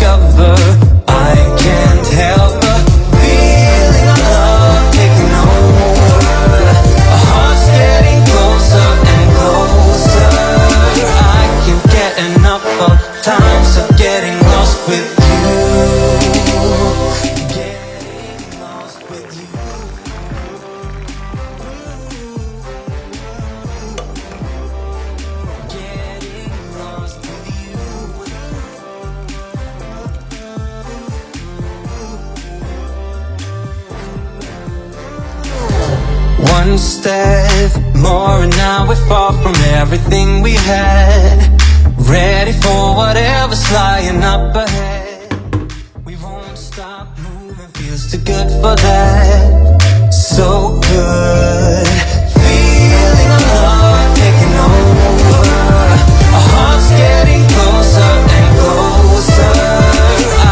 discover. I can't help but feeling our love taking over. Our hearts getting closer and closer. I can't get enough of times of getting lost with you. Getting lost with you. Getting lost with you. One step more and now we're far from everything we had. Ready for whatever's lying up ahead. We won't stop moving, feels too good for that. So good. Feeling our love taking over. Our hearts getting closer and closer.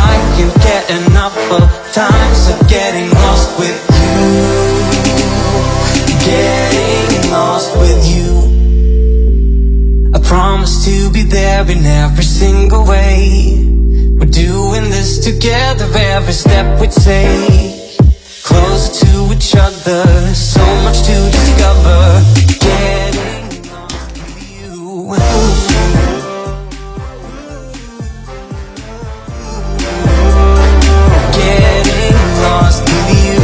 I can't get enough of times of getting lost with you. Getting lost with you. I promise to be there in every single way. We're doing this together, every step we take. Closer to each other, so much to discover. Getting lost with you. Getting lost with you.